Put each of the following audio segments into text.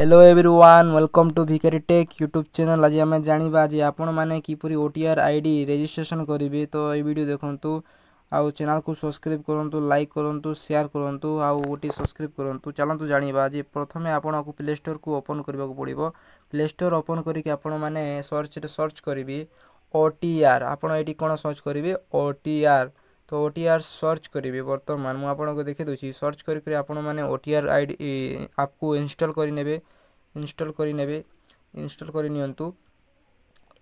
Hello everyone welcome to भिकारी take YouTube channel. आज आम जाना आज आपण मैंने किपरि ओटीआर आईडी रजिस्ट्रेशन करेंगे। तो ये वीडियो देखूँ आउ चैनल को सब्सक्राइब करूँ, लाइक करूँ, शेयर करूँ, आउ गोटे सब्सक्राइब करूँ। चलतु जाना आज प्रथम आपन को प्ले स्टोर को ओपन करने को पड़ो। प्ले स्टोर ओपन करके आपण मैंने सर्च करेंगे ओटीआर। आपड़ ये कौन सर्च करेंगे ओटीआर। तो ओटीआर सर्च करेंगे। बर्तमान मुझे आपको देखे दूसरी सर्च करके आपण मैंने ओटीआर आईडी आपको इंस्टॉल करने इंस्टॉल करनियंतु।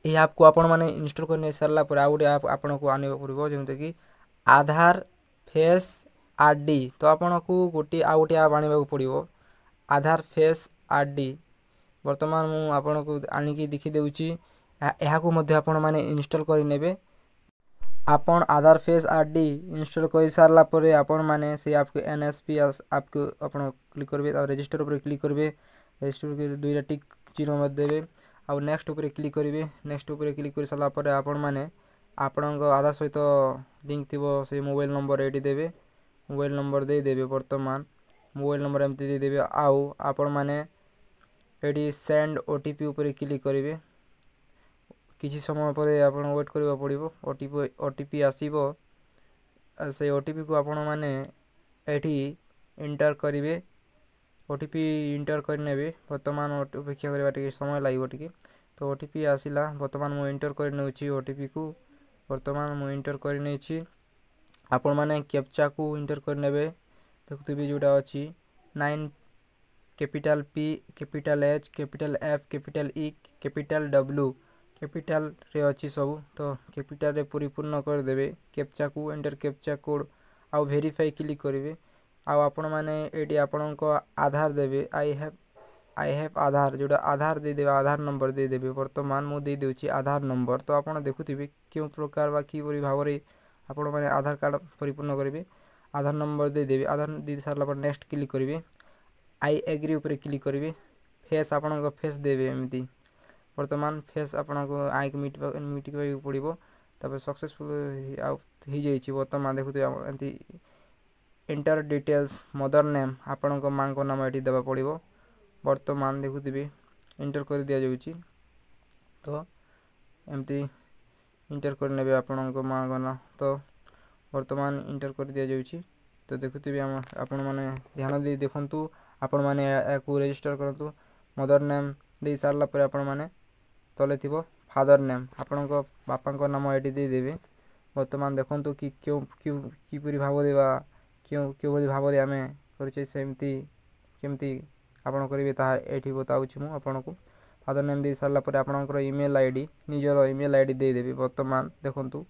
ये ऐप को आपण मैंने इंस्टॉल कर सारा पर आउ गोटे ऐप आपन को आने पड़ो जमीन कि आधार फेस आरडी। तो आपन को गोटे आउ गोटे ऐप आने पड़ो आधार फेस आरडी। बर्तमान मुझे आपन को आनिकी देखी देउची। यहाँ को मध्य आपण मैंने इंस्टॉल करने आपन आधार फेस आरडी इंस्टॉल कर सारा पर आपण मैंने से आपको एनएसपी ऐप को आपण क्लिक करेंगे। रजिस्टर पर क्लिक करेंगे। रजिस्टर के दुईटा टिक चिन्ह मत देवे। आउ नेक्स्ट उपर क्लिक करेंगे। नेक्स्ट उपर क्लिक कर सारा पर आपण मैंने आपण आधार सहित लिंक थी से मोबाइल नंबर ये देवे। मोबाइल नंबर दे देवे। बर्तमान मोबाइल नंबर एमती दे देवे। आउ आपण मैंने ये सेंड ओटीपी उपर क्लिक करेंगे। किसी समय पर आपण वेट करबा पड़िबो। ओटीपी आसीबो। से ओटीपी को आपण माने एठी एंटर करेंगे। ओटीपी इंटर करने बर्तमान अपेक्षा करवा टे समय लगे टे। तो ओटीपी आसला बर्तमान मुझे इंटर कर ओटीपी को। बर्तमान मुझे इंटर कर आपण मैंने कैप्चा को इंटर करने देखुबे जोटा अच्छी 9 capital P capital H capital F capital E capital W capital रे अच्छी सब। तो कैपिटल रे परिपूर्ण करदे कैप्चा को एंटर कैप्चा कोड आउ वेरीफाई क्लिक करेंगे। आउ आपण मैंने ये आपण को आधार देवे आई हैव आधार जोटा आधार दे देवे आधार नंबर दे देवे। बर्तमान मु दे देउची आधार नंबर। तो आपण देखुथिबे क्यों प्रकार बा कि भाव में आपण मैंने आधार कार्ड परिपूर्ण करेंगे। आधार नंबर दे देवे। आधार दे सारा पर नेक्स्ट क्लिक करेंगे। आई एग्री ऊपर क्लिक करेंगे। फेस आपण को फेस देवे एमती। बर्तमान फेस आपण को आई मीट पड़ो। तब सक्सेसफुल हो जाइए। बर्तमान देखुते एमती एंटर डिटेल्स मदर नेम आपण को माँ को नाम ये देवा पड़ो। बर्तमान देखुथिबे इंटर कर दिया जाउची। तो एमती इंटर करने आपण को माँ को नाम। तो बर्तमान इंटर कर दिया जाउची। तो देखुथिबे आपण माने ध्यान दे देखंतु। आपण माने को रजिस्टर करंतु। मदर नेम दे सारला पर आपण माने तले थिबो फादर नेम आपण को बापा को नाम ये दे देबे। बर्तमान देखंतु कि क्यों क्यों किपरि भाव देवा क्यों क्यों भली भाव आम कर सेमती केमती आपड़ करेंगे ताहा ये बताऊँ मु आपन को। फादर नेम दे सारा पर आपणकर इमेल आईडी निजर इमेल आईडी दे देबे। बर्तमान देखंतु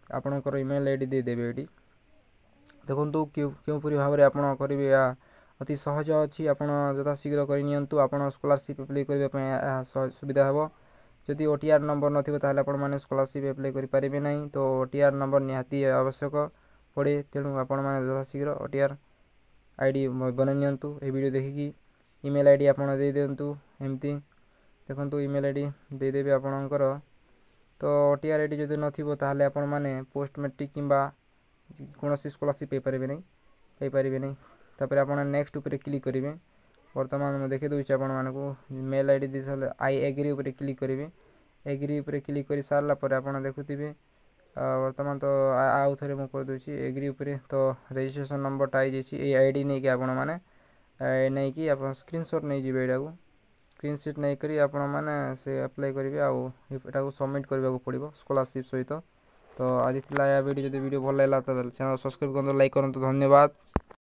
आपणकर इमेल आईडी दे देबे। ये देखंतु क्योंपरि भाव में आपड़ करेंगे अति सहज अच्छी। आपड़ यथा शीघ्र करनियंतु आपड़ स्कॉलरशिप अप्लाई करने सुविधा हे। जदि ओटीआर नंबर नथिबो ताहले आपण माने स्कॉलरशिप अप्लाई करि परिबे नहीं। तो ओटीआर नंबर निहाती आवश्यक पड़े। तेणु आपण माने यथा शीघ्र ओटीआर आईडी बन नियंतु। ए वीडियो देखिकी ईमेल आईडी आपण दे दियंतु। एमती देखंतु ईमेल आईडी दे देबे आपणकर। तो ओटीआर आईडी जदि नथिबो ताहले आपण माने पोस्ट मैट्रिक किंबा कोनोसी स्कॉलरशिप पे पारिबे नहीं। तापर आपण नेक्स्ट ऊपर क्लिक करेंगे। बर्तमान मैं देखे दूसरी आपण मानक मेल आईडी दे सारे आई एग्री ऊपर क्लिक करेंगे। एग्री ऊपर क्लिक कर सारा पर आपण देखुथिबे बर्तमान तो आउ थे मुझे करदे एग्री ऊपर। तो रजिस्ट्रेशन नंबर आई जाइए आईडी नहीं कि आपण माने नहीं कि आप स्क्रीनशॉट नहीं जी एटा को स्क्रीनशॉट नहीं करी आपण माने से अप्लाई करेंगे। आउ एटा को सबमिट करबा को पड़िबो स्कॉलरशिप सहित। तो आज वीडियो जब वीडियो भल लगा तो चैनल सब्सक्राइब करते लाइक करते धन्यवाद।